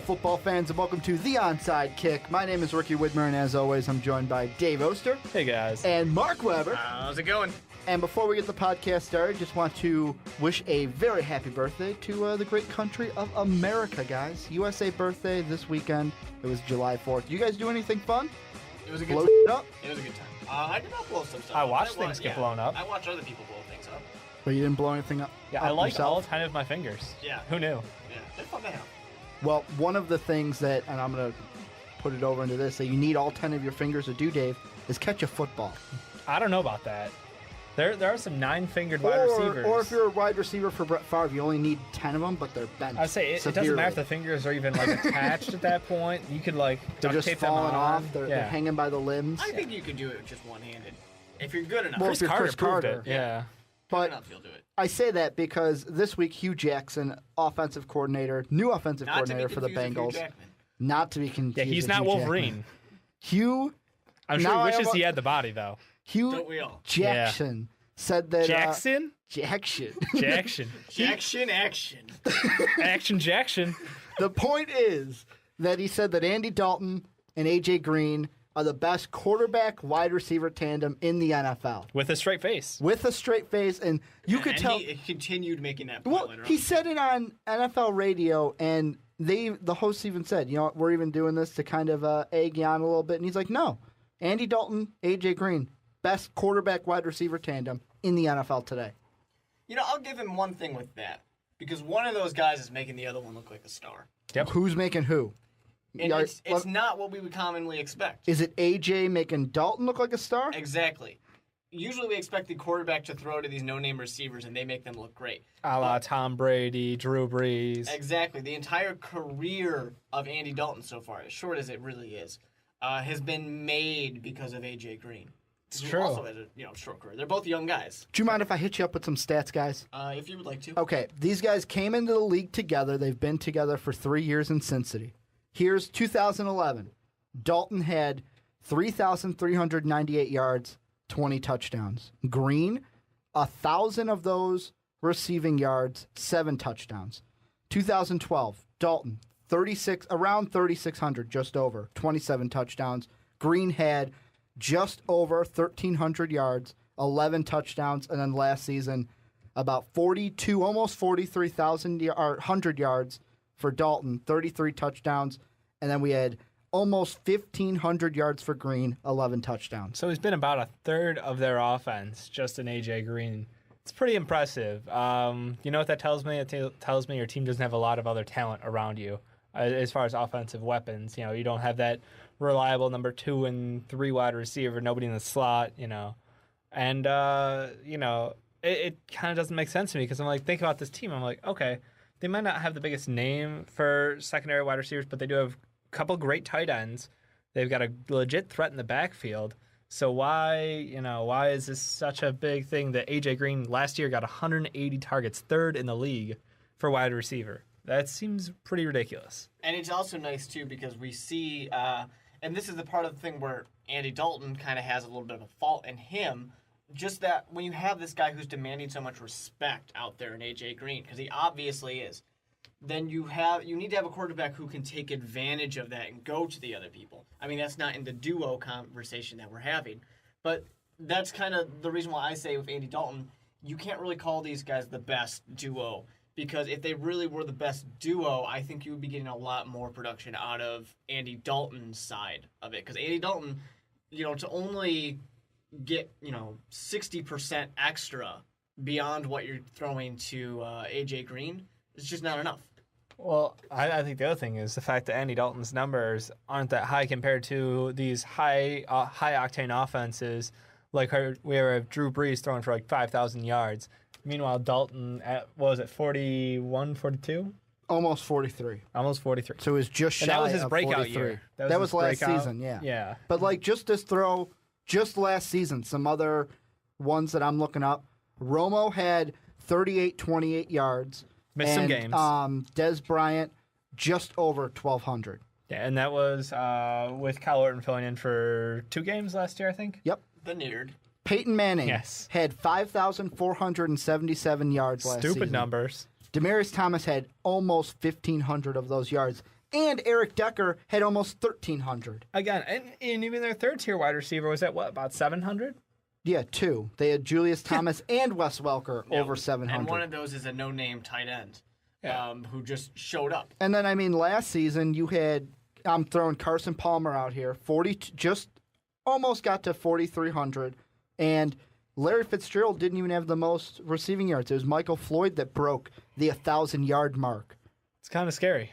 football fans, and welcome to The Onside Kick. My name is Ricky Widmer, and as always, I'm joined by Dave Oster. Hey, guys. And Mark Weber. How's it going? And before we get the podcast started, just want to wish a very happy birthday to the great country of America, guys. USA birthday this weekend. It was July 4th. You guys do anything fun? It was a good Blow time. it up? It was a good time. I did not blow some stuff I up. watched things get blown up. I watched other people blow things up. But you didn't blow anything up? Yeah, up I like yourself? all 10 of my fingers. Yeah. Who knew? Yeah, they're fun to have. Well, one of the things that, and I'm going to put it over into this, that you need all 10 of your fingers to do, Dave, is catch a football. I don't know about that. There are some 9-fingered wide receivers. Or if you're a wide receiver for Brett Favre, you only need 10 of them, but they're bent. I'd say it doesn't matter if the fingers are even like attached at that point. You could like they're duct just tape falling them on. off. They're hanging by the limbs. I think you could do it just one-handed. If you're good enough. Well, Chris if you're Chris Carter Carter. proved it. Yeah. But enough, you'll do it. I say that because this week Hugh Jackson, offensive coordinator, new offensive coordinator for the Bengals. Not to be confused. Yeah, he's with not Hugh Wolverine. Jackman. Hugh. I'm sure he wishes he had the body though. Hugh Don't we all? Jackson said that. Jackson? Jackson. Jackson. Jackson. The point is that he said that Andy Dalton and A.J. Green are the best quarterback wide receiver tandem in the NFL. With a straight face. With a straight face, and you could tell. He continued making that point Well, later on. he said it on NFL radio, and the host even said, you know what, we're even doing this to kind of egg you on a little bit. And he's like, no, Andy Dalton, A.J. Green, best quarterback wide receiver tandem in the NFL today. You know, I'll give him one thing with that. Because one of those guys is making the other one look like a star. Yep. Who's making who? And it's not what we would commonly expect. Is it A.J. making Dalton look like a star? Exactly. Usually we expect the quarterback to throw to these no-name receivers, and they make them look great. A la Tom Brady, Drew Brees. Exactly. The entire career of Andy Dalton so far, as short as it really is, has been made because of A.J. Green. It's who true. Also has a short career. They're both young guys. Do you mind if I hit you up with some stats, guys? If you would like to. Okay, these guys came into the league together. They've been together for 3 years in Cincinnati. Here's 2011. Dalton had 3,398 yards, 20 touchdowns. Green, 1,000 of those receiving yards, 7 touchdowns. 2012, Dalton, around 3,600, just over, 27 touchdowns. Green had just over 1,300 yards, 11 touchdowns, and then last season, about 42, almost 100 yards for Dalton, 33 touchdowns, and then we had almost 1,500 yards for Green, 11 touchdowns. So he's been about a third of their offense, just in A.J. Green. It's pretty impressive. You know what that tells me? It tells me your team doesn't have a lot of other talent around you as far as offensive weapons. You know, you don't have that reliable number 2 and 3 wide receiver, nobody in the slot, you know. And, it kind of doesn't make sense to me because I'm like, think about this team. I'm like, okay, they might not have the biggest name for secondary wide receivers, but they do have a couple great tight ends. They've got a legit threat in the backfield. So why is this such a big thing that A.J. Green last year got 180 targets, third in the league for wide receiver? That seems pretty ridiculous. And it's also nice, too, because we see, and this is the part of the thing where Andy Dalton kind of has a little bit of a fault in him, just that when you have this guy who's demanding so much respect out there in A.J. Green, because he obviously is, then you need to have a quarterback who can take advantage of that and go to the other people. I mean, that's not in the duo conversation that we're having, but that's kind of the reason why I say with Andy Dalton, you can't really call these guys the best duo, because if they really were the best duo, I think you would be getting a lot more production out of Andy Dalton's side of it, because Andy Dalton, to only get 60% extra beyond what you're throwing to AJ Green, it's just not enough. Well, I think the other thing is the fact that Andy Dalton's numbers aren't that high compared to these high octane offenses, like we have Drew Brees throwing for like 5,000 yards. Meanwhile, Dalton at 41, 42? Almost 43. Almost 43. So it was just shy and that was his of breakout 43. year. That was his last breakout. season, yeah. Yeah. But like just last season, some other ones that I'm looking up. Romo had 28 yards. Missed some games. Des Bryant just over 1,200. Yeah, and that was with Kyle Orton filling in for 2 games last year, I think. Yep. The nerd. Peyton Manning Yes. had 5,477 yards last season. Stupid numbers. Demaryius Thomas had almost 1,500 of those yards. And Eric Decker had almost 1,300. Again, and even their third-tier wide receiver was at, what, about 700? Yeah, 2. They had Julius Thomas and Wes Welker over 700. And one of those is a no-name tight end who just showed up. And then, I mean, last season you had, I'm throwing Carson Palmer out here, just almost got to 4,300. And Larry Fitzgerald didn't even have the most receiving yards. It was Michael Floyd that broke the 1,000-yard mark. It's kind of scary.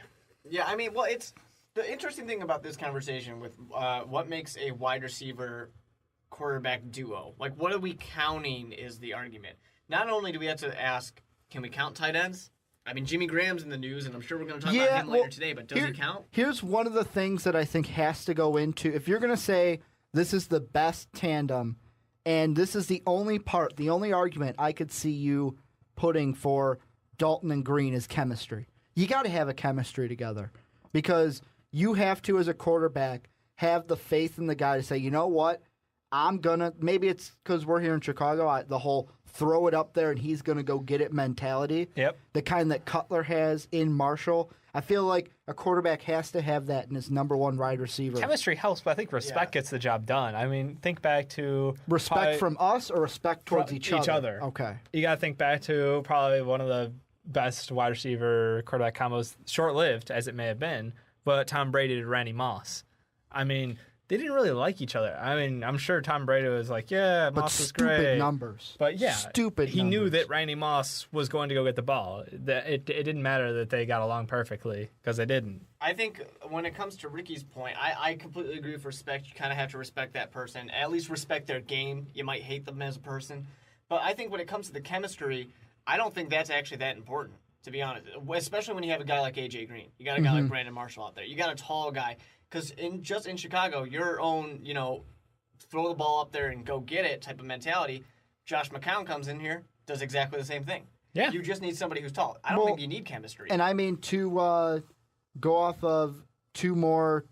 Yeah, I mean, well, it's the interesting thing about this conversation with what makes a wide receiver quarterback duo. Like, what are we counting is the argument. Not only do we have to ask, can we count tight ends? I mean, Jimmy Graham's in the news, and I'm sure we're going to talk about him later today, but does he count? Here's one of the things that I think has to go into, if you're going to say this is the best tandem, and this is the only argument I could see you putting for Dalton and Green is chemistry. You got to have a chemistry together because you have to, as a quarterback, have the faith in the guy to say, you know what, maybe it's because we're here in Chicago, the whole throw it up there and he's going to go get it mentality. Yep. The kind that Cutler has in Marshall. I feel like a quarterback has to have that in his number one wide receiver. Chemistry helps, but I think respect gets the job done. I mean, think back to... Respect from us or respect towards each other? Okay. You got to think back to probably one of the best wide receiver quarterback combos, short-lived as it may have been, but Tom Brady to Randy Moss. I mean, they didn't really like each other. I mean, I'm sure Tom Brady was like, yeah, Moss was great. Stupid numbers. But yeah, he knew that Randy Moss was going to go get the ball. That it didn't matter that they got along perfectly because they didn't. I think when it comes to Ricky's point, I completely agree with respect. You kind of have to respect that person, at least respect their game. You might hate them as a person. But I think when it comes to the chemistry, I don't think that's actually that important, to be honest. Especially when you have a guy like A.J. Green. You got a guy like Brandon Marshall out there. You got a tall guy. Because in Chicago, your own, throw the ball up there and go get it type of mentality, Josh McCown comes in here, does exactly the same thing. Yeah. You just need somebody who's tall. I don't think you need chemistry. And I mean, to go off of two more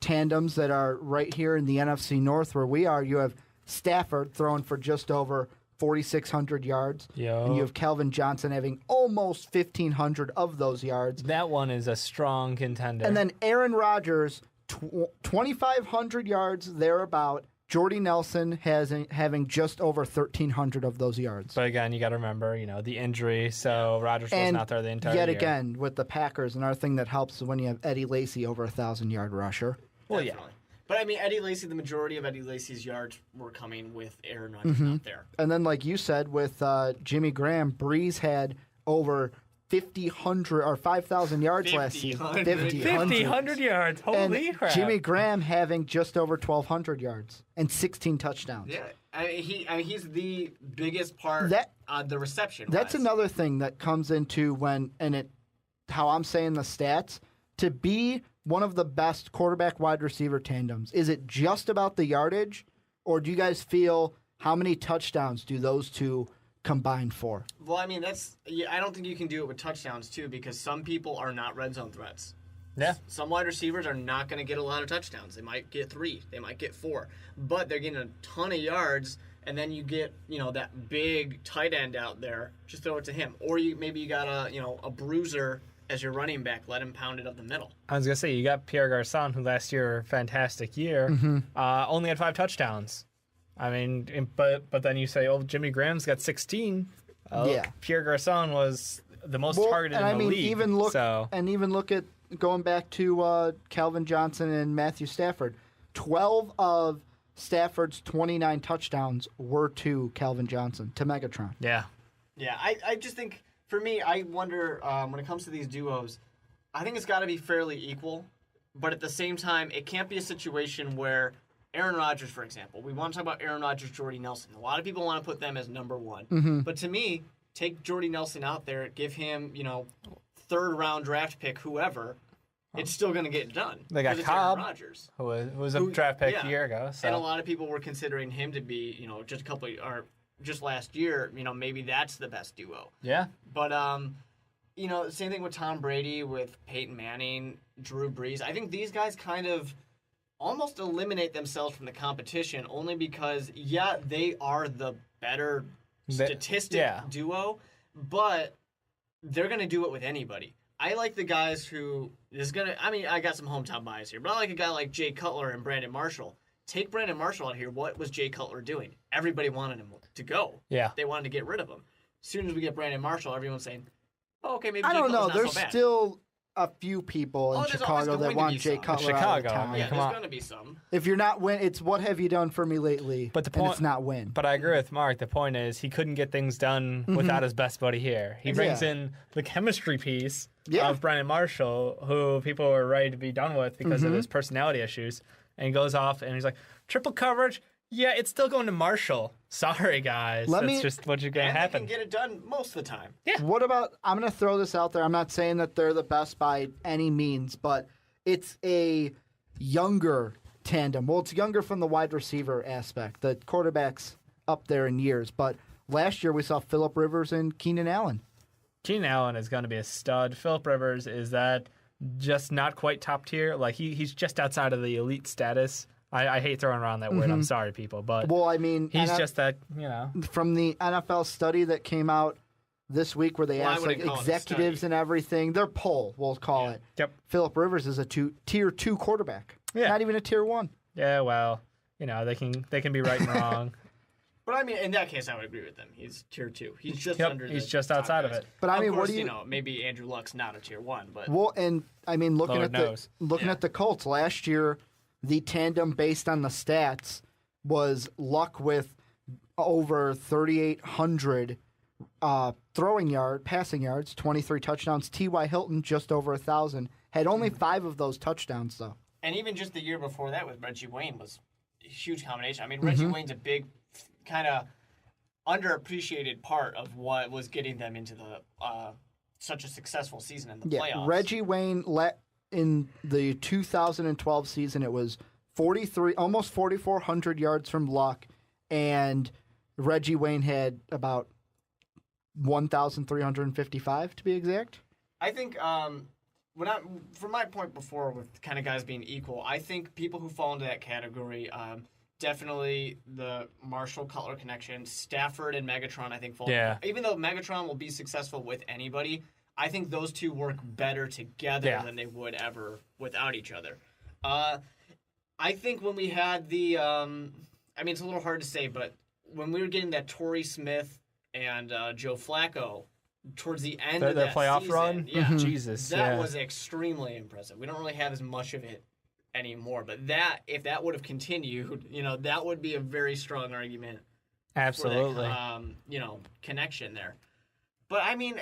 tandems that are right here in the NFC North where we are, you have Stafford throwing for just over 4,600 yards. Yo. And you have Calvin Johnson having almost 1,500 of those yards. That one is a strong contender. And then Aaron Rodgers, 2,500 yards thereabout. Jordy Nelson having just over 1,300 of those yards. But again, you got to remember, the injury. So Rodgers wasn't out there the entire year. Yet again, with the Packers, another thing that helps is when you have Eddie Lacy over 1,000-yard rusher. Well, Definitely. Yeah. But, I mean, the majority of Eddie Lacy's yards were coming with Aaron Rodgers out there. And then, like you said, with Jimmy Graham, Breeze had over 5,000 yards last season. 1,500 yards. Holy crap. Jimmy Graham having just over 1,200 yards and 16 touchdowns. Yeah. He's the biggest part of the reception. That's another thing that comes into how I'm saying the stats. To be one of the best quarterback wide receiver tandems, is it just about the yardage, or do you guys feel how many touchdowns do those two combine for? Well, I mean, I don't think you can do it with touchdowns too, because some people are not red zone threats. Yeah. Some wide receivers are not going to get a lot of touchdowns. They might get 3, they might get 4, but they're getting a ton of yards. And then you get, that big tight end out there. Just throw it to him, or maybe you got a bruiser as your running back, let him pound it up the middle. I was going to say, you got Pierre Garçon, who last year, fantastic year, only had 5 touchdowns. I mean, but then you say, Jimmy Graham's got 16. Pierre Garçon was the most targeted in the league. Even look at going back to Calvin Johnson and Matthew Stafford. 12 of Stafford's 29 touchdowns were to Calvin Johnson, to Megatron. Yeah. Yeah, I just think... For me, I wonder, when it comes to these duos, I think it's got to be fairly equal. But at the same time, it can't be a situation where Aaron Rodgers, for example, we want to talk about Aaron Rodgers, Jordy Nelson. A lot of people want to put them as number one. Mm-hmm. But to me, take Jordy Nelson out there, give him, third-round draft pick, whoever, it's still going to get done. They got Cobb, Aaron Rodgers, who was a draft pick a year ago. So. And a lot of people were considering him to be, just last year, maybe that's the best duo. Yeah. But, same thing with Tom Brady, with Peyton Manning, Drew Brees. I think these guys kind of almost eliminate themselves from the competition only because, they are the better statistic duo, but they're going to do it with anybody. I like the guys who is gonna. I mean, I got some hometown bias here, but I like a guy like Jay Cutler and Brandon Marshall. Take Brandon Marshall out here. What was Jay Cutler doing? Everybody wanted him to go. Yeah. They wanted to get rid of him. As soon as we get Brandon Marshall, everyone's saying, "Oh, okay, maybe." I Jay don't know. Cutler's There's not so bad. still a few people in there's always Chicago going that to want be Jay some. Cutler out Chicago, of I town. mean, Yeah, come there's on. going to be some. If you're not win, it's what have you done for me lately? But the and point- it's not win. But I agree with Mark. The point is he couldn't get things done without his best buddy here. He brings Yeah. in the chemistry piece Yeah. of Brandon Marshall, who people were ready to be done with because of his personality issues, and he goes off and he's like, triple coverage? Yeah, it's still going to Marshall. Sorry, guys. That's just what's going to And they happen. can get it done most of the time. What about? I'm going to throw this out there. I'm not saying that they're the best by any means, but it's a younger tandem. Well, it's younger from the wide receiver aspect. The quarterback's up there in years, but last year we saw Phillip Rivers and Keenan Allen. Keenan Allen is going to be a stud. Phillip Rivers is that just not quite top tier. Like he's just outside of the elite status. I hate throwing around that word. I'm sorry, people, but Well, I mean, he's just that, you know. from the NFL study that came out this week where they Well, I asked like wouldn't call it a executives study. and everything, their poll, we'll call it. Yep. Phillip Rivers is a tier 2 quarterback. Yeah. Not even a tier 1. Yeah, well, you know, they can be right and wrong. But I mean, in that case, I would agree with them. He's tier 2. He's just Yep, under. he's the just top outside of guys. it. But I Of mean, course, what do you maybe Andrew Luck's not a tier 1, but Well, and I mean, looking Lord at knows. the Colts last year, the tandem based on the stats was Luck with over 3,800 passing yards, 23 touchdowns. T.Y. Hilton just over 1,000. Had only 5 of those touchdowns though. and even just the year before that with Reggie Wayne was a huge combination. I mean, Reggie Wayne's a big, kind of underappreciated part of what was getting them into the such a successful season in the playoffs. Reggie Wayne in the 2012 season. It was 43, almost 4,400 yards from Luck, and Reggie Wayne had about 1,355 to be exact. I think from my point before with kind of guys being equal, I think people who fall into that category, definitely the Marshall Cutler connection, Stafford and Megatron, I think fall. Yeah. Even though Megatron will be successful with anybody, I think those two work better together than they would ever without each other. I think when we had the, I mean, it's a little hard to say, but when we were getting that Torrey Smith and Joe Flacco towards the end of Their that playoff season, run? yeah, Jesus. that was extremely impressive. We don't really have as much of it anymore, but if that would have continued, that would be a very strong argument Absolutely. for that, connection there. But I mean,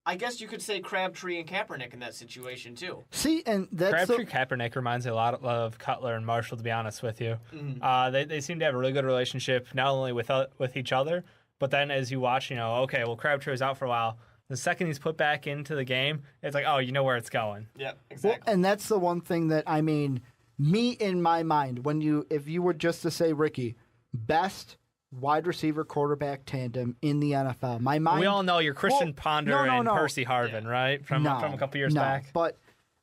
I guess you could say Crabtree and Kaepernick in that situation too. See, and that's Crabtree Kaepernick reminds me a lot of Cutler and Marshall, to be honest with you. They seem to have a really good relationship, not only with each other, but then as you watch, okay, well, Crabtree was out for a while. The second he's put back into the game, it's like, oh, you know where it's going. Yep, Well, exactly. and that's the one thing that, I mean, me in my mind, if you were just to say, Ricky, best wide receiver quarterback tandem in the NFL, my mind. We all know you're Christian Ponder and Percy Harvin, right? From a couple years back. But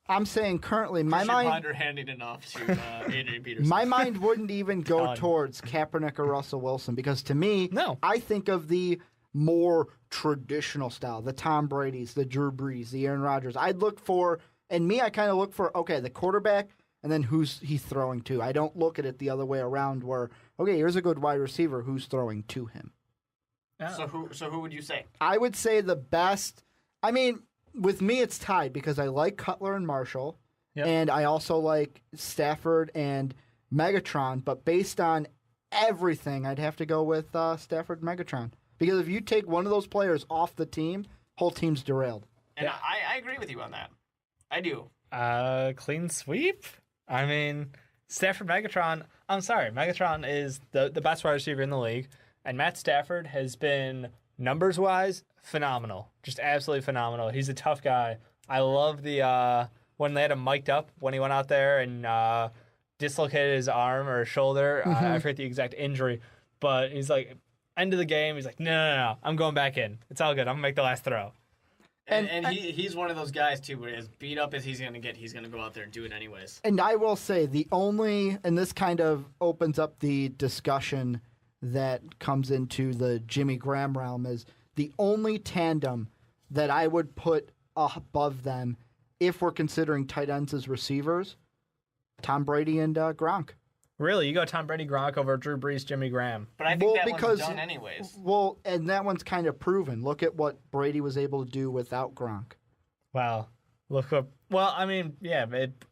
I'm saying currently, my Christian mind. Ponder handing it off to Adrian Peterson. My mind wouldn't even go Done. towards Kaepernick or Russell Wilson because to me, No. I think of the more traditional style, the Tom Brady's, the Drew Brees, the Aaron Rodgers. I kind of look for, okay, the quarterback and then who's he's throwing to. I don't look at it the other way around where, okay, here's a good wide receiver, who's throwing to him. So who would you say? I would say the best, I mean, with me it's tied because I like Cutler and Marshall, and I also like Stafford and Megatron, but based on everything, I'd have to go with Stafford and Megatron. Because if you take one of those players off the team, whole team's derailed. And I agree with you on that. I do. Clean sweep? I mean, Stafford Megatron, I'm sorry, Megatron is the best wide receiver in the league, and Matt Stafford has been, numbers-wise, phenomenal. Just absolutely phenomenal. He's a tough guy. I love the, when they had him mic'd up, when he went out there and dislocated his arm or shoulder. I forget the exact injury, but he's like, end of the game, he's like, no, I'm going back in. It's all good. I'm going to make the last throw. And he's one of those guys, too, where as beat up as he's going to get, he's going to go out there and do it anyways. And I will say, and this kind of opens up the discussion that comes into the Jimmy Graham realm, is the only tandem that I would put above them if we're considering tight ends as receivers. Tom Brady and Gronk. Really? You go Tom Brady, Gronk over Drew Brees, Jimmy Graham. But I think that one's done anyways. Well, and that one's kind of proven. Look at what Brady was able to do without Gronk. Wow. Look up. Well, I mean, yeah,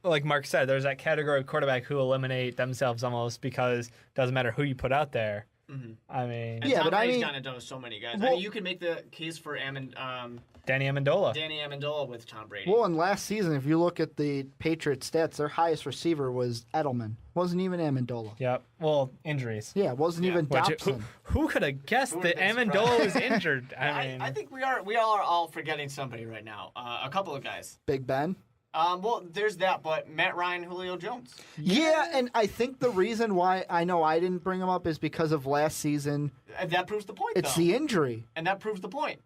like Mark said, there's that category of quarterback who eliminate themselves almost because it doesn't matter who you put out there. Mm-hmm. I mean, and yeah, Tom but Brady's I mean, gotten it done with so many guys. Well, I mean, you can make the case for Danny Amendola. Danny Amendola with Tom Brady. Well, and last season, if you look at the Patriots stats, their highest receiver was Edelman. Wasn't even Amendola. Yep. Well, injuries. Yeah, it wasn't even Dobson. Who could have guessed that Amendola was injured? I think we are all forgetting somebody right now. A couple of guys. Big Ben. Well, there's that, but Matt Ryan, Julio Jones. Yeah, and I think the reason why I know I didn't bring him up is because of last season. And that proves the point, It's though. the injury. And that proves the point.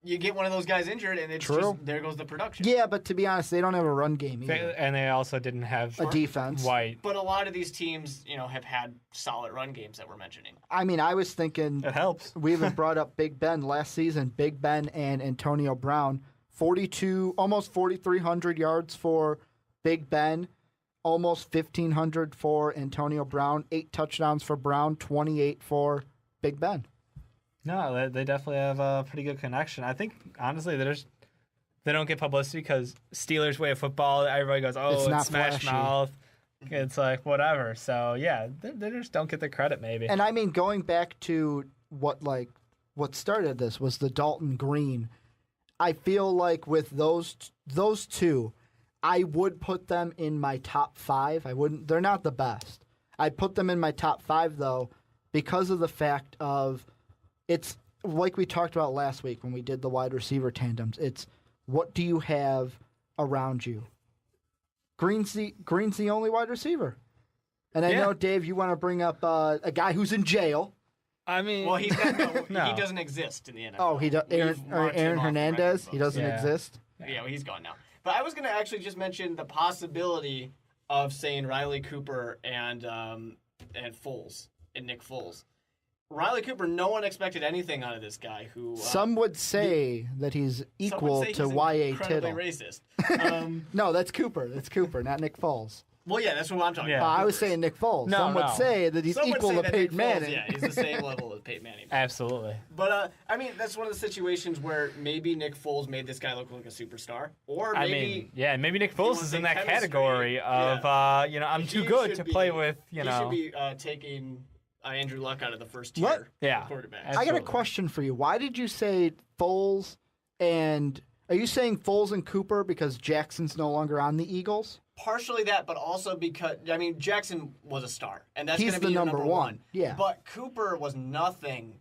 You get one of those guys injured, and it's True. just, there goes the production. Yeah, but to be honest, they don't have a run game either. And they also didn't have A defense. White. But a lot of these teams, have had solid run games that we're mentioning. I mean, I was thinking It helps. we even brought up Big Ben last season. Big Ben and Antonio Brown, almost 4,300 yards for Big Ben, almost 1,500 for Antonio Brown, 8 touchdowns for Brown, 28 for Big Ben. No, they definitely have a pretty good connection. I think, honestly, they don't get publicity because Steelers way of football, everybody goes, It's not Smash flashy. Mouth. It's like, whatever. So, yeah, they just don't get the credit, maybe. And I mean, going back to what started this was the Dalton Green. I feel like with those two, I would put them in my top 5. They're not the best. I'd put them in my top 5 though, because of the fact of it's like we talked about last week when we did the wide receiver tandems. It's what do you have around you? Green's the only wide receiver. And I know, Dave, you want to bring up a guy who's in jail. I mean, Well, he's got No. he doesn't exist in the NFL. Oh, he does. Aaron Hernandez. He doesn't Yeah. exist. Yeah, well, he's gone now. But I was going to actually just mention the possibility of saying Riley Cooper and Foles and Nick Foles. Riley Cooper, no one expected anything out of this guy. Who Some would say that he's equal to Y.A. incredibly Tittle. racist. No, that's Cooper. That's Cooper, not Nick Foles. Well, yeah, that's what I'm talking Yeah. about. I was saying Nick Foles. No, Some would no. say that he's Some would equal say to that Peyton Nick Foles, Manning. Yeah, he's the same level as Peyton Manning. absolutely. But I mean, that's one of the situations where maybe Nick Foles made this guy look like a superstar, or maybe maybe Nick wants Foles is the in that chemistry, category of I'm he too good should to be- play with. he should be taking Andrew Luck out of the first tier. What? Yeah. quarterback. I got a Absolutely. question for you. Why did you say Foles and... Are you saying Foles and Cooper because Jackson's no longer on the Eagles? Partially that, but also because Jackson was a star, and that's He's going to the be your number number one. Yeah. But Cooper was nothing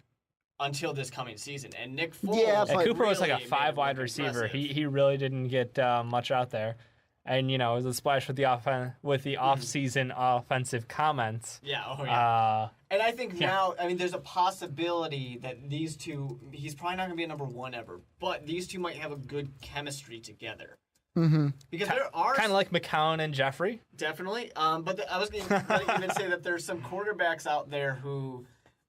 until this coming season, and Nick Foles. Yeah, And but Cooper was like really a made him 5 wide look receiver. impressive. He really didn't get much out there, and it was a splash with the off-season offensive comments. Yeah, oh yeah. Uh, And I think now, there's a possibility that these two, he's probably not going to be a number one ever, but these two might have a good chemistry together. Mm-hmm. Because there are kind of like McCown and Jeffrey. definitely, but I was going to even say that there's some quarterbacks out there who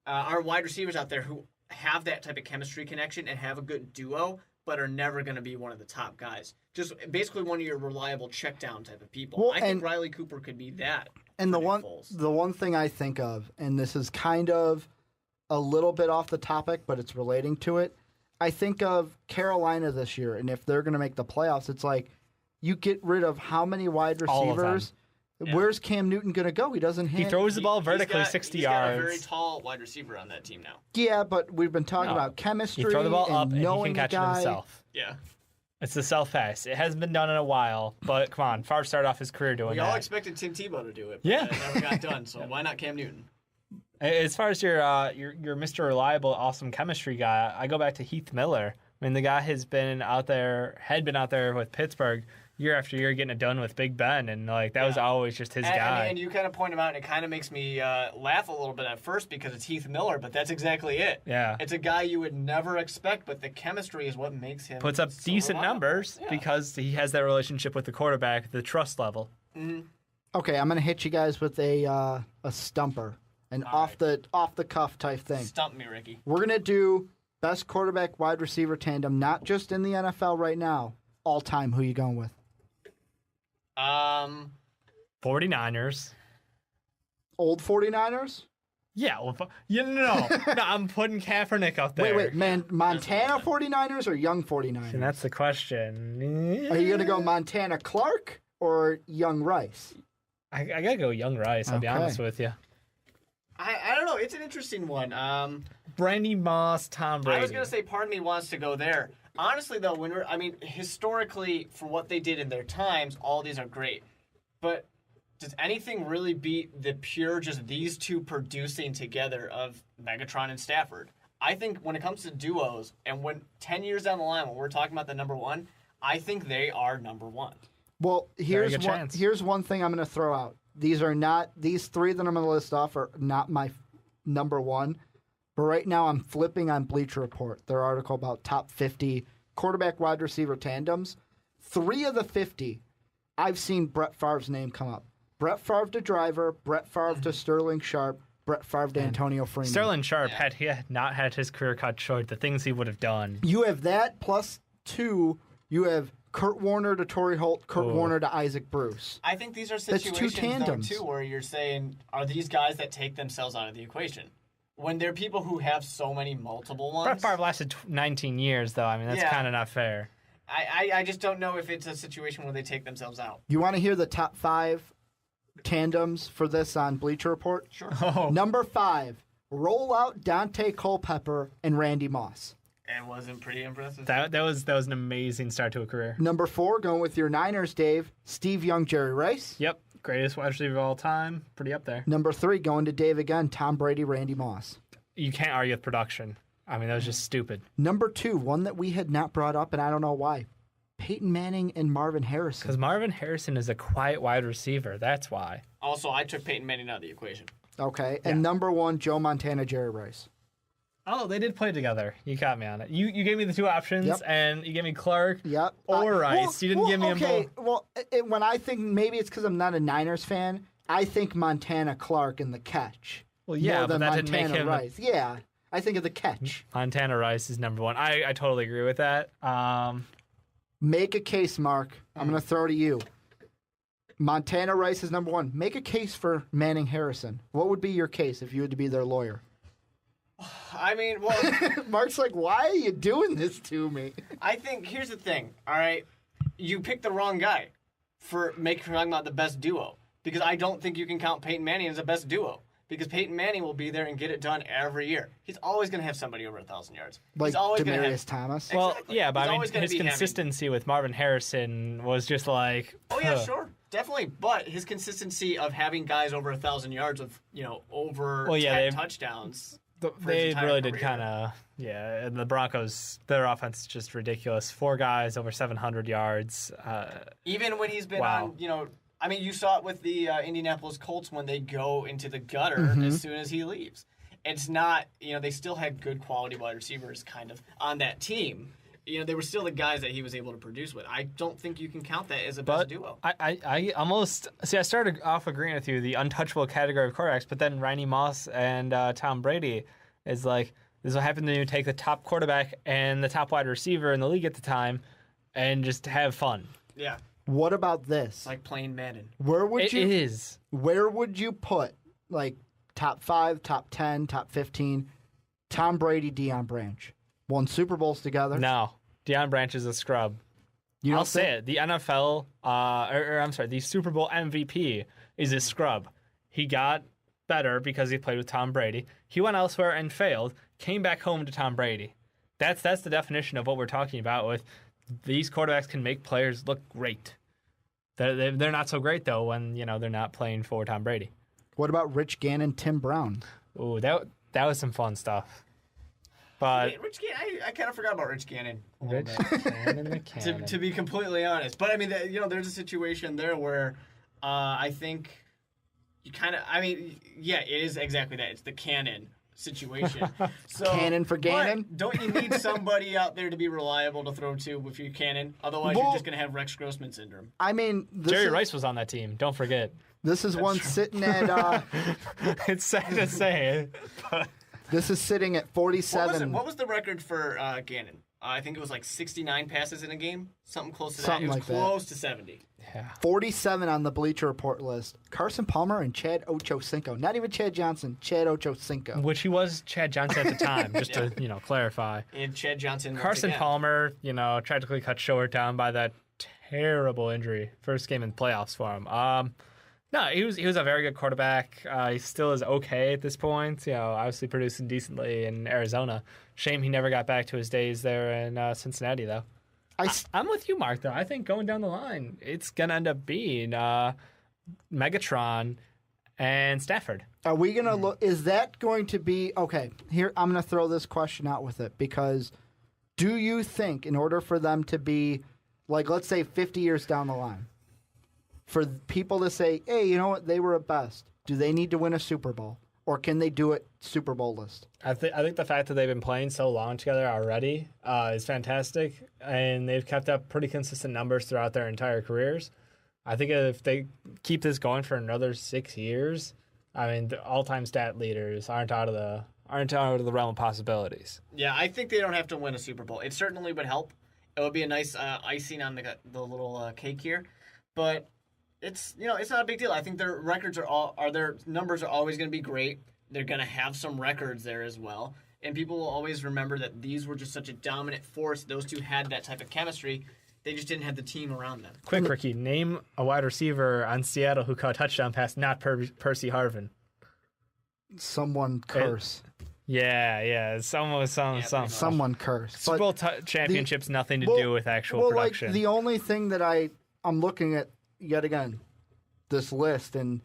are wide receivers out there who have that type of chemistry connection and have a good duo, but are never going to be one of the top guys. Just basically one of your reliable check down type of people. Well, I think Riley Cooper could be that. And the for Nick one, Foles. the one thing I think of, and this is kind of a little bit off the topic, but it's relating to it. I think of Carolina this year, and if they're going to make the playoffs, it's like you get rid of how many wide All of them. receivers. Where's Cam Newton going to go? He doesn't. He throws the ball He's vertically got- 60 he's yards. got a very tall wide receiver on that team now. Yeah, but we've been talking No. about chemistry. You throw the ball and up and he knowing can catch the it guy. himself. Yeah. It's the self pass. It hasn't been done in a while, but come on, Favre started off his career doing We that. all expected Tim Tebow to do it, but Yeah. it never got done, so why not Cam Newton? As far as your Mr. Reliable, awesome chemistry guy, I go back to Heath Miller. I mean, the guy had been out there with Pittsburgh year after year, getting it done with Big Ben, and that was always just his guy. And you kind of point him out, and it kind of makes me laugh a little bit at first because it's Heath Miller, but that's exactly it. Yeah. It's a guy you would never expect, but the chemistry is what makes him Puts up so decent reliable. numbers Yeah. because he has that relationship with the quarterback, the trust level. Okay, I'm going to hit you guys with a stumper, an off the cuff type thing. Stump me, Ricky. We're going to do best quarterback wide receiver tandem, not just in the NFL right now, all time, who you going with? 49ers. Old 49ers? Yeah, well, no, I'm putting Kaepernick up there. Wait, man, Montana 49ers or young 49ers? And that's the question. Are you going to go Montana Clark or Young Rice? I gotta go Young Rice, I'll be honest with you. I don't know. It's an interesting one. Brandy Moss, Tom Brady. I was going to say part of me wants to go there. Honestly, though, historically, for what they did in their times, all these are great. But does anything really beat the pure, just these two producing together of Megatron and Stafford? I think when it comes to duos, and when 10 years down the line, when we're talking about the number one, I think they are number one. Well, here's one thing I'm going to throw out. These three that I'm going to list off are not my number one. But right now I'm flipping on Bleacher Report, their article about top 50 quarterback wide receiver tandems. 3 of the 50, I've seen Brett Favre's name come up. Brett Favre to Driver, Brett Favre to Sterling Sharp, Brett Favre to Antonio Freeman. Sterling Sharp, had he not had his career cut short, the things he would have done. You have that plus 2, you have Kurt Warner to Torrey Holt, Kurt Warner to Isaac Bruce. I think these are That's situations, two tandems. though, too, where you're saying, are these guys that take themselves out of the equation? When there are people who have so many multiple ones. Brett Favre lasted 19 years, though. I mean, that's kind of not fair. I just don't know if it's a situation where they take themselves out. You want to hear the top 5 tandems for this on Bleacher Report? Sure. Oh. Number 5, roll out Dante Culpepper and Randy Moss. And wasn't pretty impressive. That was an amazing start to a career. Number 4, going with your Niners, Dave, Steve Young, Jerry Rice. Yep, greatest wide receiver of all time. Pretty up there. Number 3, going to Dave again, Tom Brady, Randy Moss. You can't argue with production. I mean, that was just stupid. Number 2, one that we had not brought up, and I don't know why, Peyton Manning and Marvin Harrison. Because Marvin Harrison is a quiet wide receiver. That's why. Also, I took Peyton Manning out of the equation. Okay, and number 1, Joe Montana, Jerry Rice. Oh, they did play together. You caught me on it. You gave me the 2 options, and you gave me Clark or Rice. You didn't give me them both. Well, when I think, maybe it's because I'm not a Niners fan, I think Montana Clark in the catch. Well, yeah, more but than that Montana didn't make him... Rice. Yeah, I think of the catch. Montana Rice is number 1. I totally agree with that. Make a case, Mark. I'm going to throw to you. Montana Rice is number 1. Make a case for Manning Harrison. What would be your case if you had to be their lawyer? I mean, well... Mark's like, why are you doing this to me? I think, here's the thing, all right? You picked the wrong guy for talking about the best duo. Because I don't think you can count Peyton Manning as the best duo. Because Peyton Manning will be there and get it done every year. He's always going to have somebody over 1,000 yards. Like He's always Demaryius Thomas? Well, Exactly. yeah, but He's I always mean, gonna his be consistency with Marvin Harrison was just like... Oh, yeah, sure. Definitely. But his consistency of having guys over 1,000 yards of, over 10 touchdowns... They really did kind of, and the Broncos, their offense is just ridiculous. 4 guys over 700 yards. Even when he's been on, I mean, you saw it with the Indianapolis Colts when they go into the gutter as soon as he leaves. It's not, they still had good quality wide receivers kind of on that team. They were still the guys that he was able to produce with. I don't think you can count that as a best duo. I almost I started off agreeing with you, the untouchable category of quarterbacks, but then Randy Moss and Tom Brady is like, this is what happens when you take the top quarterback and the top wide receiver in the league at the time and just have fun. Yeah. What about this? It's like playing Madden. It is. Where would you put, like, top 5, top 10, top 15, Tom Brady, Deion Branch? Won Super Bowls together. No. Deion Branch is a scrub. I'll say it. The NFL, the Super Bowl MVP is a scrub. He got better because he played with Tom Brady. He went elsewhere and failed, came back home to Tom Brady. That's the definition of what we're talking about with these quarterbacks can make players look great. They're not so great, though, when they're not playing for Tom Brady. What about Rich Gannon, Tim Brown? Ooh, that was some fun stuff. But Rich Gannon, I kind of forgot about Rich Gannon. Rich Gannon the Cannon. To be completely honest. But, I mean, there's a situation there where I think you kind of, it is exactly that. It's the cannon situation. So, Cannon for Gannon? Don't you need somebody out there to be reliable to throw to with your cannon? Otherwise, you're just going to have Rex Grossman syndrome. I mean... Jerry Rice was on that team. Don't forget. This is one sitting at... It's sad to say, but... This is sitting at 47. What was the record for Gannon? I think it was like 69 passes in a game, something close to Something that. It like was that. close to 70. Yeah. 47 on the Bleacher Report list. Carson Palmer and Chad Ochocinco. Not even Chad Johnson, Chad Ochocinco. Which he was Chad Johnson at the time, just to clarify. And Chad Johnson. once Carson again. Palmer, tragically cut short down by that terrible injury. First game in playoffs for him. No, he was a very good quarterback. He still is okay at this point. Obviously producing decently in Arizona. Shame he never got back to his days there in Cincinnati, though. I'm with you, Mark, though. I think going down the line, it's going to end up being Megatron and Stafford. Are we going to look? Is that going to be okay? Here, I'm going to throw this question out with it because do you think, in order for them to be, like, let's say 50 years down the line, for people to say, hey, you know what, they were at best, do they need to win a Super Bowl? Or can they do it Super Bowl list? I think the fact that they've been playing so long together already is fantastic, and they've kept up pretty consistent numbers throughout their entire careers. I think if they keep this going for another 6 years, I mean, the all-time stat leaders aren't out of the realm of possibilities. Yeah, I think they don't have to win a Super Bowl. It certainly would help. It would be a nice icing on the little cake here, but it's not a big deal. I think their records their numbers are always going to be great. They're going to have some records there as well, and people will always remember that these were just such a dominant force. Those two had that type of chemistry. They just didn't have the team around them. Quick, Ricky, name a wide receiver on Seattle who caught a touchdown pass, not Percy Harvin. Someone curse. Yeah, Someone curse. Super Bowl championships nothing to do with actual production. Like, the only thing that I'm looking at yet again, this list, and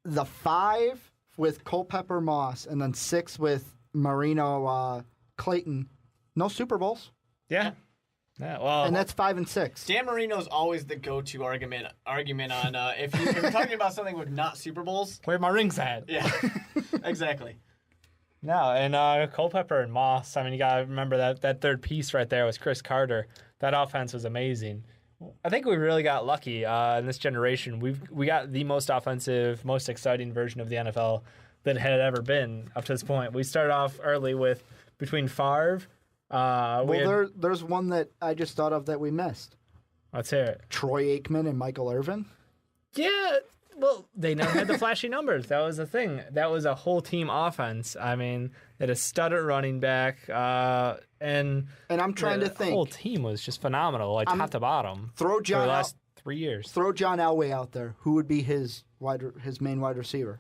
the 5 with Culpepper Moss and then 6 with Marino Clayton, no Super Bowls. Yeah, well, and that's 5 and 6. Dan Marino's always the go-to argument on if you're talking about something with not Super Bowls. Where my rings at? Yeah, exactly. No, and Culpepper and Moss. I mean, you gotta remember that third piece right there was Chris Carter. That offense was amazing. I think we really got lucky in this generation. We got the most offensive, most exciting version of the NFL that had ever been up to this point. We started off early with between Favre. There's one that I just thought of that we missed. Let's hear it. Troy Aikman and Michael Irvin. Yeah, well, they never had the flashy numbers. That was the thing. That was a whole team offense. I mean, they had a stud at running back, and I'm trying to think. The whole team was just phenomenal, like top to bottom. Throw for John the last 3 years. Throw John Elway out there. Who would be his main wide receiver?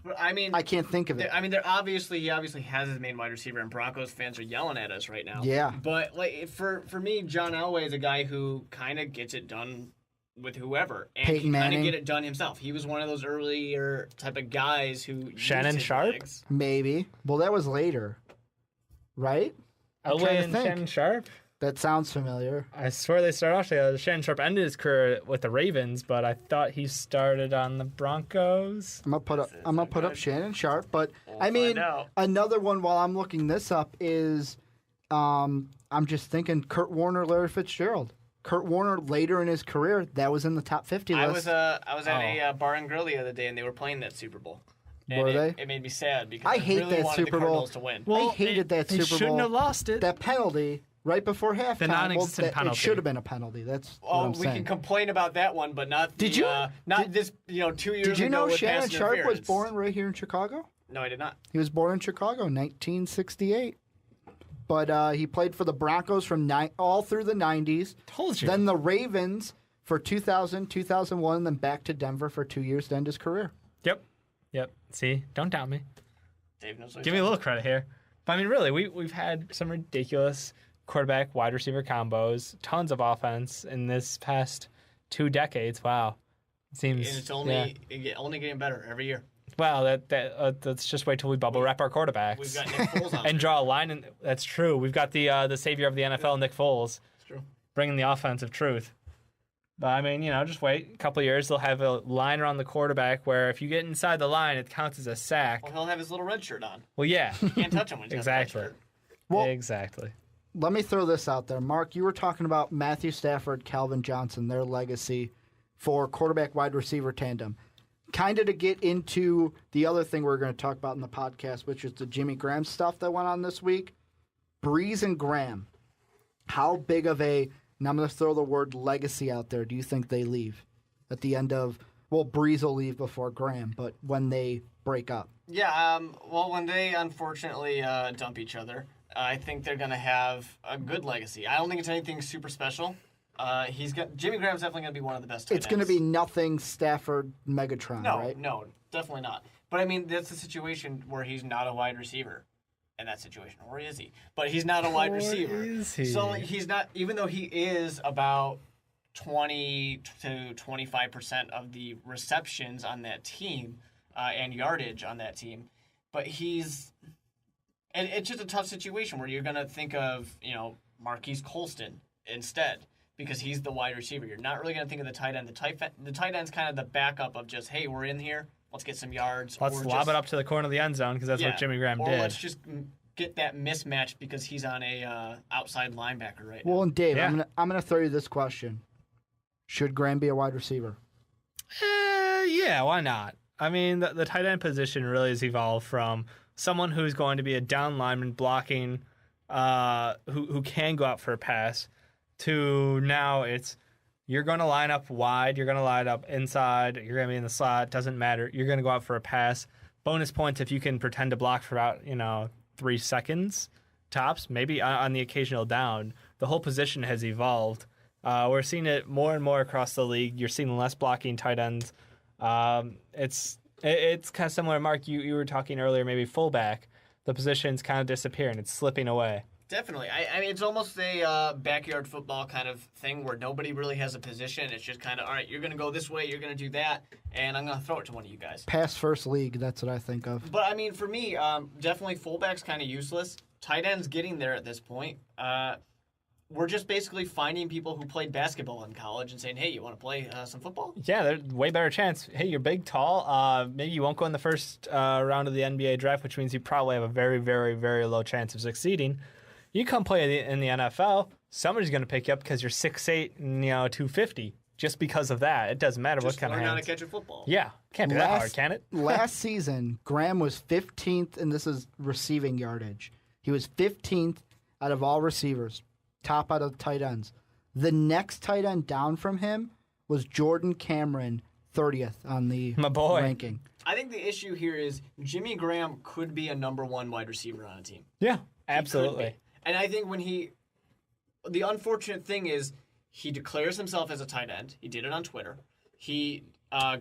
But, I mean, I can't think of it. I mean, he obviously has his main wide receiver, and Broncos fans are yelling at us right now. Yeah. But like for me, John Elway is a guy who kind of gets it done with whoever, and Peyton he kind of Manning. get it done himself. He was one of those earlier type of guys who Shannon used his Sharp? legs. Maybe. Well, that was later, right? I'm trying Elway to and think. Shannon Sharp. That sounds familiar. I swear they started off together. Shannon Sharp ended his career with the Ravens, but I thought he started on the Broncos. I'm gonna put up Shannon Sharp, but I mean, find out. another one while I'm looking this up is, I'm just thinking Kurt Warner, Larry Fitzgerald. Kurt Warner later in his career, that was in the top 50 list. I was at a bar and grill the other day, and they were playing that Super Bowl. And Were they? It made me sad because I I hate really that wanted Super the Bowl. Cardinals to win. I hated that They Super Bowl. shouldn't have lost it. That penalty right before halftime. non-existent It penalty. should have been a penalty. That's what Oh, I'm we saying. can complain about that one, but not the, Did you- not this 2 years ago. Did you know with Shannon pass Sharp was interference. born right here in Chicago? No, I did not. He was born in Chicago, 1968. But he played for the Broncos from all through the 90s. Told you. Then the Ravens for 2000, 2001, then back to Denver for 2 years to end his career. Yep. See, don't doubt me. Dave knows what Give me a little credit here. But I mean, really, we've had some ridiculous quarterback wide receiver combos, tons of offense in this past 2 decades. Wow, it seems. And it's only getting better every year. Well, let's just wait till we bubble wrap our quarterbacks. We've got Nick Foles on and there. draw a line. And that's true. We've got the savior of the NFL, Nick Foles, It's true. bringing the offensive truth. But I mean, just wait a couple of years. They'll have a line around the quarterback where if you get inside the line, it counts as a sack. Well, he'll have his little red shirt on. Well, yeah, You can't touch him when he's exactly. got the red shirt. Well- exactly. Let me throw this out there. Mark, you were talking about Matthew Stafford, Calvin Johnson, their legacy for quarterback wide receiver tandem. kind of to get into the other thing we're going to talk about in the podcast, which is the Jimmy Graham stuff that went on this week. Breeze and Graham, how big of a, and I'm going to throw the word legacy out there, do you think they leave at the end of, well, Breeze will leave before Graham, but when they break up? Yeah, well, when they unfortunately dump each other, I think they're going to have a good legacy. I don't think it's anything super special. Jimmy Graham's definitely going to be one of the best tight ends. It's going to be nothing Stafford Megatron, right? No, definitely not. But I mean, that's a situation where he's not a wide receiver. In that situation, or is he? But he's not a wide receiver. Is he? So he's not, even though he is about 20 to 25% of the receptions on that team and yardage on that team, but and it's just a tough situation where you're going to think of, Marquise Colston instead, because he's the wide receiver. You're not really going to think of the tight end. The tight end's kind of the backup of just, hey, we're in here. Let's get some yards. Let's lob it up to the corner of the end zone because that's what Jimmy Graham did. Or let's just get that mismatch because he's on a outside linebacker right now. Well, and Dave, I'm gonna throw you this question: should Graham be a wide receiver? Yeah, why not? I mean, the tight end position really has evolved from someone who's going to be a down lineman blocking, who can go out for a pass, to now it's you're going to line up wide, you're going to line up inside, you're going to be in the slot, doesn't matter. You're going to go out for a pass. Bonus points if you can pretend to block for about 3 seconds tops, maybe on the occasional down. The whole position has evolved. We're seeing it more and more across the league. You're seeing less blocking tight ends. It's kind of similar, Mark. You were talking earlier, maybe fullback. The position's kind of disappearing. It's slipping away. Definitely. I mean, it's almost a backyard football kind of thing where nobody really has a position. It's just kind of, all right, you're going to go this way, you're going to do that, and I'm going to throw it to one of you guys. Pass first league, that's what I think of. But, I mean, for me, definitely fullback's kind of useless. Tight end's getting there at this point. We're just basically finding people who played basketball in college and saying, hey, you want to play some football? Yeah, there's way better chance. Hey, you're big, tall. Maybe you won't go in the first round of the NBA draft, which means you probably have a very, very, very low chance of succeeding. You come play in the NFL, somebody's going to pick you up because you're 6'8", and 250. Just because of that, it doesn't matter what kind of hands. Just learn how to catch a football. Yeah, can't be that hard, can it? Last season, Graham was 15th, and this is receiving yardage. He was 15th out of all receivers, top out of tight ends. The next tight end down from him was Jordan Cameron, 30th on the ranking. I think the issue here is Jimmy Graham could be a number one wide receiver on a team. Yeah, absolutely. And I think the unfortunate thing is he declares himself as a tight end. He did it on Twitter. He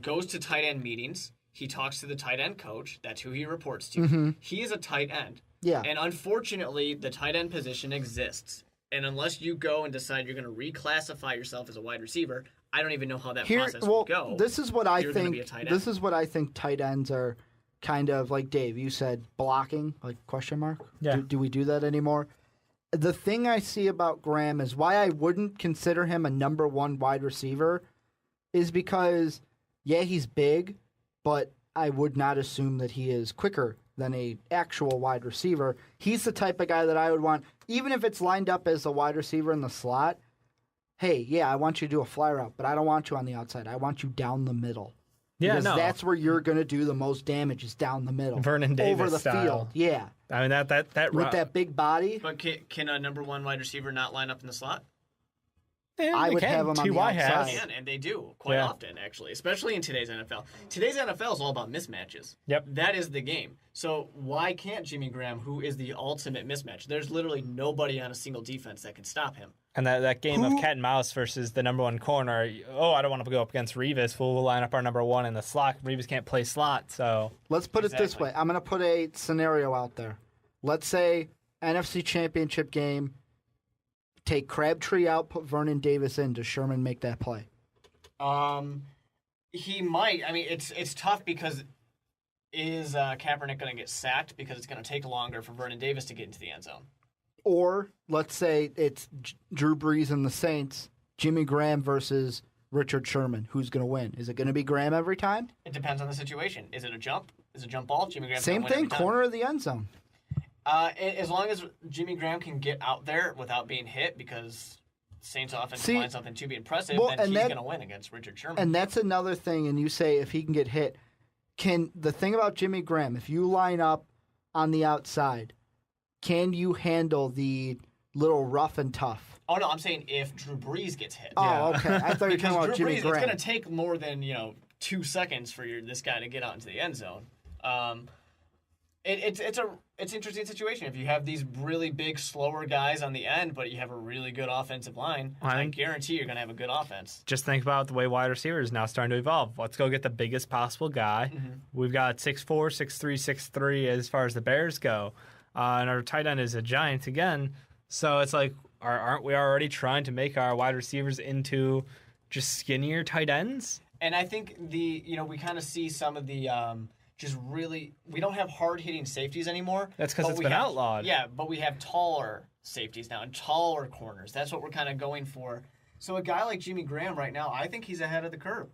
goes to tight end meetings. He talks to the tight end coach. That's who he reports to. Mm-hmm. He is a tight end. Yeah. And unfortunately, the tight end position exists. And unless you go and decide you're going to reclassify yourself as a wide receiver, I don't even know how that process will go. This is what I think. This is what I think tight ends are kind of like. Dave, you said blocking, like question mark. Yeah. Do we do that anymore? The thing I see about Graham is why I wouldn't consider him a number one wide receiver is because, yeah, he's big, but I would not assume that he is quicker than a actual wide receiver. He's the type of guy that I would want, even if it's lined up as a wide receiver in the slot. Hey, yeah, I want you to do a fly route, but I don't want you on the outside. I want you down the middle. Yeah, because that's where you're going to do the most damage is down the middle. Vernon Davis over the style. field. Yeah. I mean, that with that big body. But can a number one wide receiver not line up in the slot? Yeah, I would have him on the outside. They can, and they do quite often, actually, especially in today's NFL. Today's NFL is all about mismatches. Yep. That is the game. So why can't Jimmy Graham, who is the ultimate mismatch? There's literally nobody on a single defense that can stop him. And that game of cat and mouse versus the number one corner, I don't want to go up against Revis. We'll line up our number one in the slot. Revis can't play slot, so... Let's put it this way. I'm going to put a scenario out there. Let's say NFC Championship game, take Crabtree out, put Vernon Davis in. Does Sherman make that play? He might. I mean, it's tough because is Kaepernick going to get sacked because it's going to take longer for Vernon Davis to get into the end zone? Or let's say it's Drew Brees and the Saints, Jimmy Graham versus Richard Sherman. Who's going to win? Is it going to be Graham every time? It depends on the situation. Is it a jump? Is it a jump ball? Jimmy Graham. Same thing, corner of the end zone. As long as Jimmy Graham can get out there without being hit, because Saints offensive line something to be impressive, then he's going to win against Richard Sherman. And that's another thing, and you say if he can get hit. The thing about Jimmy Graham, if you line up on the outside, can you handle the little rough and tough? Oh, no, I'm saying if Drew Brees gets hit. Oh, okay. I thought you were talking about Drew Jimmy Brees, Graham. It's going to take more than, 2 seconds for this guy to get out into the end zone. It's an interesting situation. If you have these really big, slower guys on the end, but you have a really good offensive line, I guarantee you're going to have a good offense. Just think about the way wide receivers now starting to evolve. Let's go get the biggest possible guy. Mm-hmm. We've got 6'4", 6'3", 6'3" as far as the Bears go. And our tight end is a giant again. So it's like, aren't we already trying to make our wide receivers into just skinnier tight ends? And I think we kind of see some of the we don't have hard-hitting safeties anymore. That's because it's been outlawed. Yeah, but we have taller safeties now and taller corners. That's what we're kind of going for. So a guy like Jimmy Graham right now, I think he's ahead of the curve.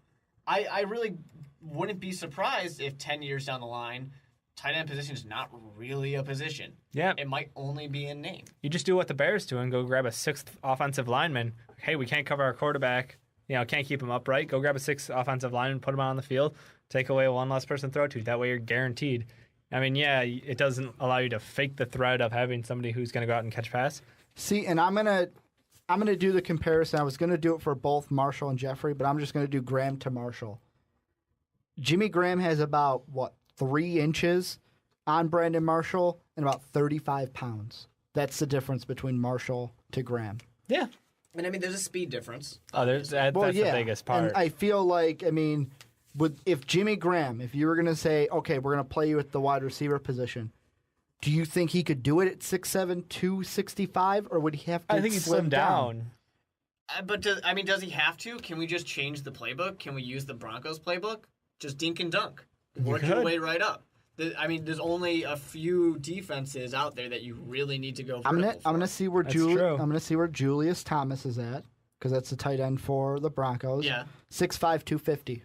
I really wouldn't be surprised if 10 years down the line, tight end position is not really a position. Yeah. It might only be in name. You just do what the Bears do and go grab a 6th offensive lineman. Hey, we can't cover our quarterback. Can't keep him upright. Go grab a 6th offensive lineman, put him out on the field, take away one less person to throw to. That way you're guaranteed. I mean, yeah, it doesn't allow you to fake the threat of having somebody who's going to go out and catch pass. See, and I'm gonna do the comparison. I was gonna do it for both Marshall and Jeffrey, but I'm just gonna do Graham to Marshall. Jimmy Graham has about 3 inches on Brandon Marshall and about 35 pounds. That's the difference between Marshall to Graham. Yeah. And I mean, there's a speed difference. Oh, that's the biggest part. And I feel like, if Jimmy Graham, if you were going to say, okay, we're going to play you at the wide receiver position, do you think he could do it at 6'7", 265, or would he have to I think he'd slim down. But does he have to? Can we just change the playbook? Can we use the Broncos playbook? Just dink and dunk. Work your way right up. There's only a few defenses out there that you really need to go vertical for. I'm gonna see where I'm gonna see where Julius Thomas is at, because that's the tight end for the Broncos. Yeah. 6'5", 250.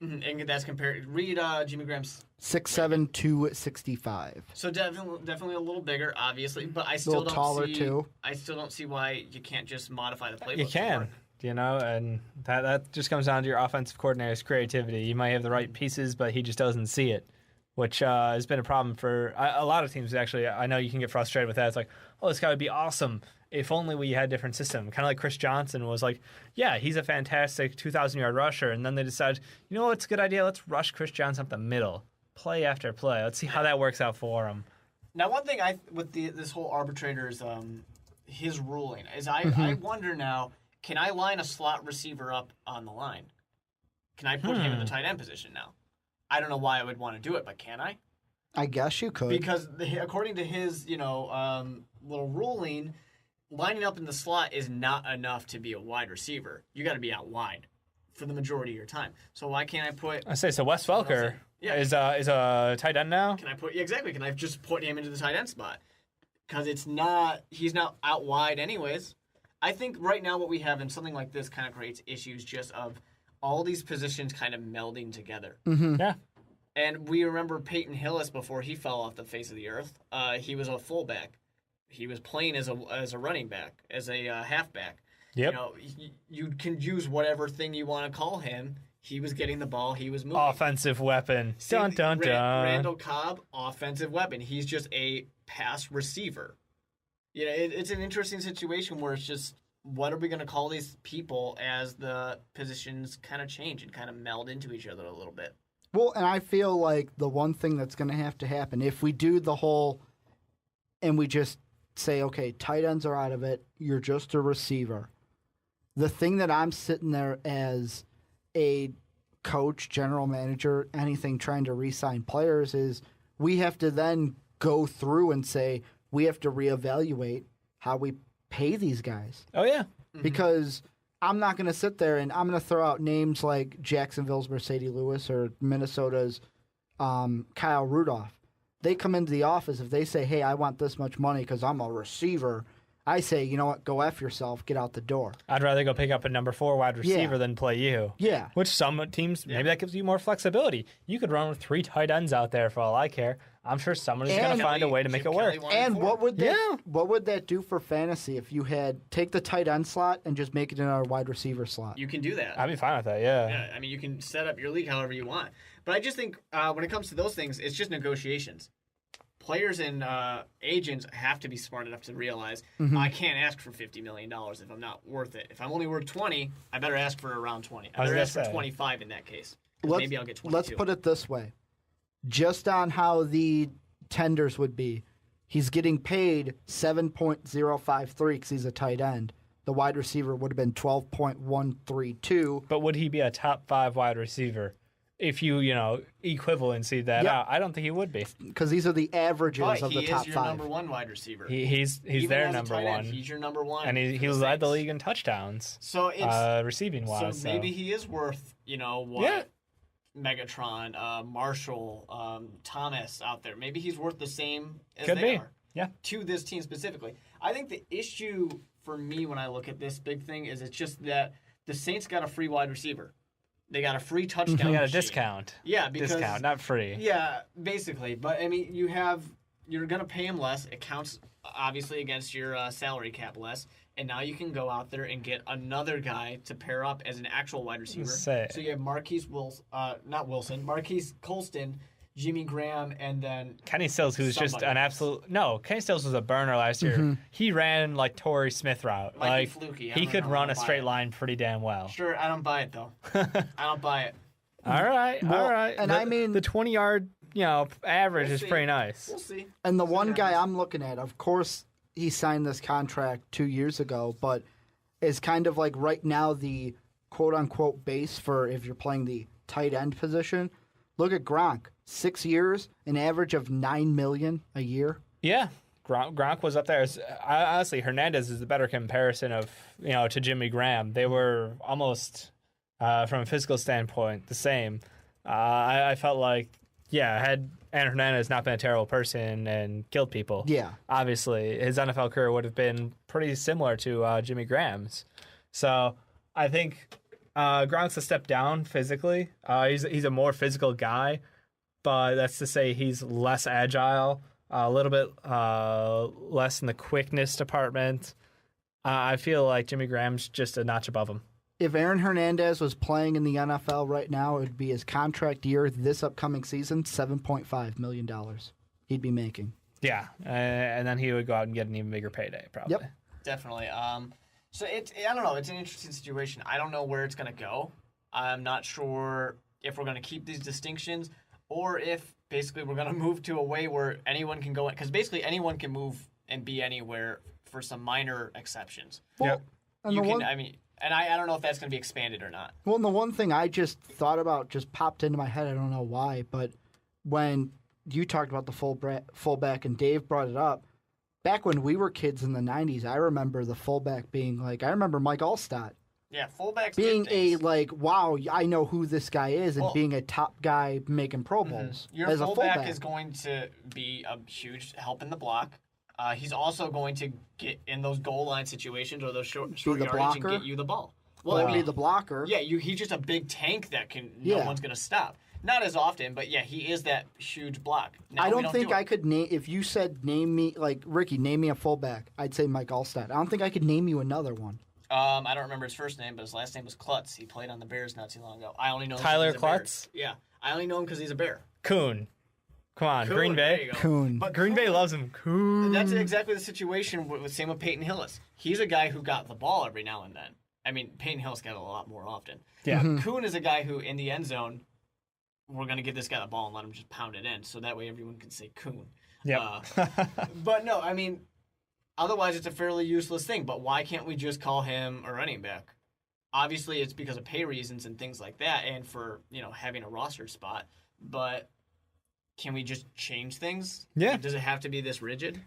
Mm-hmm. And that's compared. Read Jimmy Graham's 6'7", 265. So definitely a little bigger, obviously, but I still a little taller too. I still don't see why you can't just modify the playbook. You can. And that just comes down to your offensive coordinator's creativity. You might have the right pieces, but he just doesn't see it, which has been a problem for a lot of teams, actually. I know you can get frustrated with that. It's like, oh, this guy would be awesome if only we had a different system. Kind of like Chris Johnson was like, yeah, he's a fantastic 2,000-yard rusher, and then they decided, you know what's a good idea? Let's rush Chris Johnson up the middle, play after play. Let's see how that works out for him. Now, one thing with this whole arbitrator's his ruling is I wonder now, can I line a slot receiver up on the line? Can I put him in the tight end position now? I don't know why I would want to do it, but can I? I guess you could. Because according to his, little ruling, lining up in the slot is not enough to be a wide receiver. You got to be out wide for the majority of your time. So why can't I put? I say so. Wes Welker is a tight end now. Can I put exactly? Can I just put him into the tight end spot? Because he's not out wide anyways. I think right now what we have in something like this kind of creates issues just of all these positions kind of melding together. Mm-hmm. Yeah. And we remember Peyton Hillis before he fell off the face of the earth. He was a fullback. He was playing as a running back, as a halfback. Yep. You can use whatever thing you want to call him. He was getting the ball. He was moving. Offensive weapon. Dun, dun, dun. Randall Cobb, offensive weapon. He's just a pass receiver. It's an interesting situation where it's just, what are we going to call these people as the positions kind of change and kind of meld into each other a little bit? Well, and I feel like the one thing that's going to have to happen, if we do the whole, and we just say, okay, tight ends are out of it, you're just a receiver. The thing that I'm sitting there as a coach, general manager, anything trying to re-sign players is we have to then go through and say, we have to reevaluate how we pay these guys. Oh, yeah. Mm-hmm. Because I'm not going to sit there and I'm going to throw out names like Jacksonville's Mercedes Lewis or Minnesota's Kyle Rudolph. They come into the office, if they say, hey, I want this much money because I'm a receiver, I say, you know what, go F yourself, get out the door. I'd rather go pick up a number 4 wide receiver than play you. Yeah. Which some teams, maybe that gives you more flexibility. You could run with 3 tight ends out there for all I care. I'm sure somebody's going to find a way to make it work. And what would that Yeah. what would that do for fantasy if you had take the tight end slot and just make it in our wide receiver slot? You can do that. I'd be fine with that, yeah. Yeah, I mean, you can set up your league however you want. But I just think when it comes to those things, it's just negotiations. Players and agents have to be smart enough to realize I can't ask for $50 million if I'm not worth it. If I'm only worth 20, I better ask for around 20. I better ask for 25 in that case. Maybe I'll get 22. Let's put it this way. Just on how the tenders would be, he's getting paid 7.053 because he's a tight end. The wide receiver would have been 12.132. But would he be a top 5 wide receiver? If you equivalency that out, I don't think he would be. Because these are the averages of the top 5. He is your number 1 wide receiver. He's their number 1. He's your number 1. And he led the league in touchdowns. So it's receiving wise. So maybe he is worth, what Megatron, Marshall, Thomas out there. Maybe he's worth the same as they are. Yeah. To this team specifically. I think the issue for me when I look at this big thing is it's just that the Saints got a free wide receiver. They got a free touchdown. They got a machine. discount. Yeah, because discount, not free. Yeah, basically. But I mean, you're gonna pay him less. It counts obviously against your salary cap less, and now you can go out there and get another guy to pair up as an actual wide receiver. So you have Marquise Colston, Jimmy Graham, and then Kenny Stills, who's just an absolute Kenny Stills was a burner last year. He ran like Torrey Smith route. Might be fluky. He could run a straight line pretty damn well. Sure, I don't buy it though. I don't buy it. All right. And I mean the 20-yard average is pretty nice. We'll see. And the one guy I'm looking at, of course, he signed this contract 2 years ago, but is kind of like right now the quote-unquote base for if you're playing the tight end position. Look at Gronk. 6 years, an average of $9 million a year. Yeah, Gronk was up there. Honestly, Hernandez is the better comparison of to Jimmy Graham. They were almost, from a physical standpoint, the same. I felt like, had Aaron Hernandez not been a terrible person and killed people, obviously his NFL career would have been pretty similar to Jimmy Graham's. So I think Gronk's a step down physically. He's a more physical guy. But that's to say he's less agile, a little bit less in the quickness department. I feel like Jimmy Graham's just a notch above him. If Aaron Hernandez was playing in the NFL right now, it would be his contract year this upcoming season, $7.5 million he'd be making. Yeah, and then he would go out and get an even bigger payday, probably. Yep. Definitely. So I don't know. It's an interesting situation. I don't know where it's going to go. I'm not sure if we're going to keep these distinctions or if basically we're going to move to a way where anyone can go in. Because basically anyone can move and be anywhere for some minor exceptions. Yep. And I don't know if that's going to be expanded or not. Well, and the one thing I just thought about just popped into my head. I don't know why, but when you talked about the fullback and Dave brought it up, back when we were kids in the 90s, I remember the fullback being like, I remember Mike Allstott. Yeah, fullbacks being wow, I know who this guy is, and being a top guy making Pro Bowls. Your as fullback a fullback is going to be a huge help in the block. He's also going to get in those goal line situations or those short yardage blocker. and get you the ball. Well, be the blocker. Yeah, he's just a big tank that no one's going to stop. Not as often, but he is that huge block. Now, I don't think I could name. If you said name me, like Ricky, name me a fullback, I'd say Mike Allstott. I don't think I could name you another one. I don't remember his first name, but his last name was Klutz. He played on the Bears not too long ago. I only know him Tyler Klutz? Yeah, I only know him because he's a Bear. Kuhn. Come on, Kuhn, Green there Bay. you go. Kuhn. But Green Bay loves him. Kuhn. That's exactly the situation with same with Peyton Hillis. He's a guy who got the ball every now and then. I mean, Peyton Hillis got it a lot more often. Yeah. Kuhn is a guy who, in the end zone, we're going to give this guy the ball and let him just pound it in, so that way everyone can say Kuhn. Yeah. But no, I mean, otherwise it's a fairly useless thing. But why can't we just call him a running back? Obviously, it's because of pay reasons and things like that, and for having a roster spot. But can we just change things? Yeah. Does it have to be this rigid?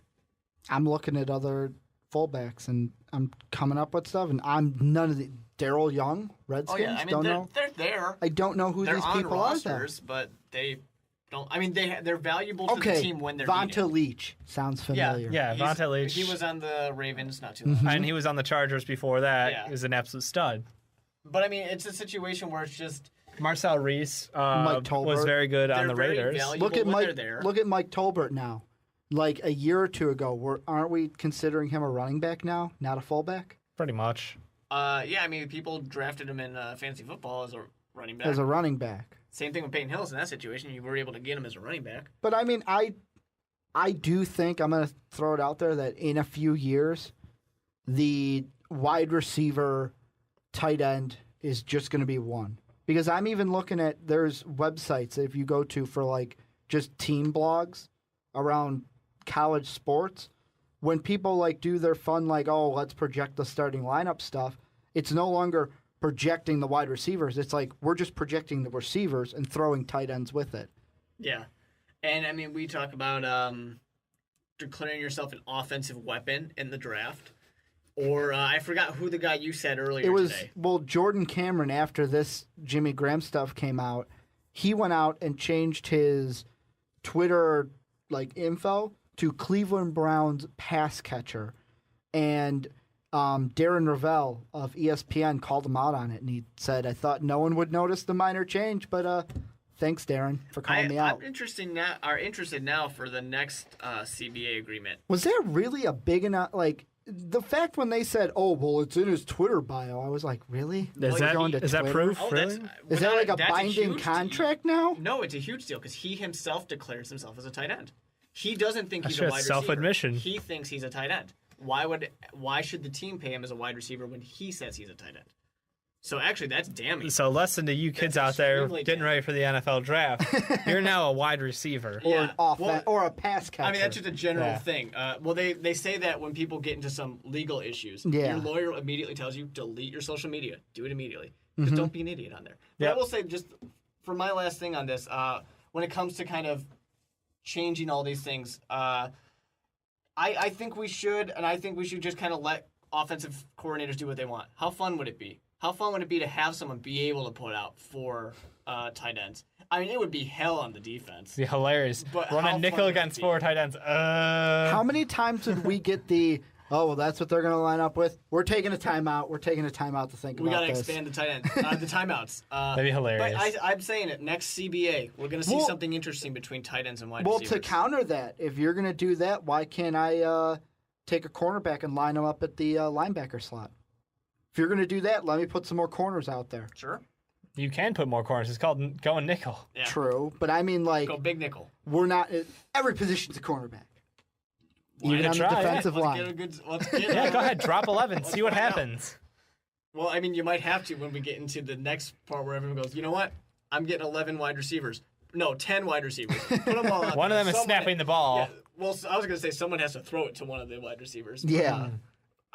I'm looking at other fullbacks, and I'm coming up with stuff, and I'm none of the Daryl Young, Redskins. Don't know. They're there. I don't know who they're these on people rosters, are. But they don't. I mean, they're valuable to the team when they're Vonta Leach sounds familiar. Yeah, Vonta Leach. He was on the Ravens not too long ago. And he was on the Chargers before that. Yeah. He was an absolute stud. But I mean, it's a situation where it's just Marcel Reese Mike was Tolbert. very good on They're the very Raiders. valuable Look at when Mike. they're there. Look at Mike Tolbert now. Like a year or two ago, aren't we considering him a running back now, not a fullback? Pretty much. Yeah, I mean, people drafted him in fantasy football as a running back. As a running back. Same thing with Peyton Hillis in that situation. You were able to get him as a running back. But I mean, I do think I'm going to throw it out there that in a few years, the wide receiver, tight end is just going to be one. Because I'm even looking at there's websites that if you go to for like just team blogs around college sports, when people like do their fun like, oh, let's project the starting lineup stuff, it's no longer projecting the wide receivers. It's like we're just projecting the receivers and throwing tight ends with it. Yeah. And, I mean, we talk about declaring yourself an offensive weapon in the draft. Or I forgot who the guy you said earlier It was, today. well, Jordan Cameron, after this Jimmy Graham stuff came out, he went out and changed his Twitter like info to Cleveland Browns pass catcher. And Darren Ravel of ESPN called him out on it, and he said, I thought no one would notice the minor change, but thanks, Darren, for calling me out. I'm interested now for the next CBA agreement. Was there really a big enough, like, the fact when they said, oh, well, it's in his Twitter bio, I was like, really? Is that Twitter? proof? Oh, Really? Is that like a that's binding huge contract now? No, it's a huge deal because he himself declares himself as a tight end. He doesn't think he's That's a wide just receiver. self-admission. He thinks he's a tight end. Why should the team pay him as a wide receiver when he says he's a tight end? So actually, that's damning. So listen to you kids That's out there extremely getting ready for the NFL draft. You're now a wide receiver. Or Yeah. an offense, Well, or a pass catcher. I mean, that's just a general Yeah. thing. Well, they say that when people get into some legal issues, Yeah. your lawyer immediately tells you, delete your social media. Do it immediately. Just Mm-hmm. don't be an idiot on there. But Yep. I will say, just for my last thing on this, when it comes to kind of changing all these things, I think we should, and I think we should just kind of let offensive coordinators do what they want. How fun would it be? How fun would it be to have someone be able to put out 4 tight ends? I mean, it would be hell on the defense. It'd be hilarious. But Run how a fun nickel would it against be? 4 tight ends. How many times did we get the, oh, well, that's what they're going to line up with? We're taking a timeout. We're taking a timeout to think We about got to this. expand the tight end, the timeouts. That'd be hilarious. But I'm saying it, next CBA, we're going to see Well- something interesting between tight ends and wide Well, receivers. to counter that, if you're going to do that, why can't I take a cornerback and line him up at the linebacker slot? If you're going to do that, let me put some more corners out there. Sure. You can put more corners. It's called going nickel. Yeah. True, but I mean, like, Go big nickel. we're not, every position's a cornerback. Why Even not on the try, yeah. defensive Let's line. get a good. Let's get Yeah, go ahead. Drop 11. See what find out. happens. Well, I mean, you might have to when we get into the next part where everyone goes, you know what? I'm getting 11 wide receivers. No, 10 wide receivers. Put them all out One of there. them is Someone- snapping the ball. Yeah, well, I was going to say someone has to throw it to one of the wide receivers. Yeah.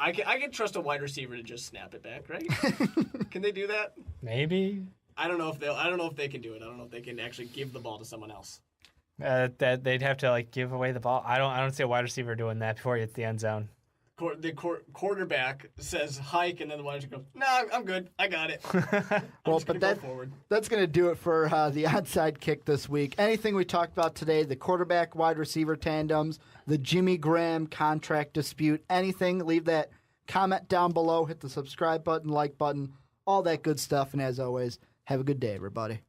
I can trust a wide receiver to just snap it back, right? Can they do that? Maybe. I don't know if they can do it. I don't know if they can actually give the ball to someone else. That they'd have to like give away the ball. I don't see a wide receiver doing that before he hits the end zone. The quarterback says hike, and then the wide receiver goes, "Nah, I'm good. I got it." Well, just but gonna go forward. that's going to do it for the onside kick this week. Anything we talked about today, the quarterback wide receiver tandems, the Jimmy Graham contract dispute, anything, leave that comment down below, hit the subscribe button, like button, all that good stuff. And as always, have a good day, everybody.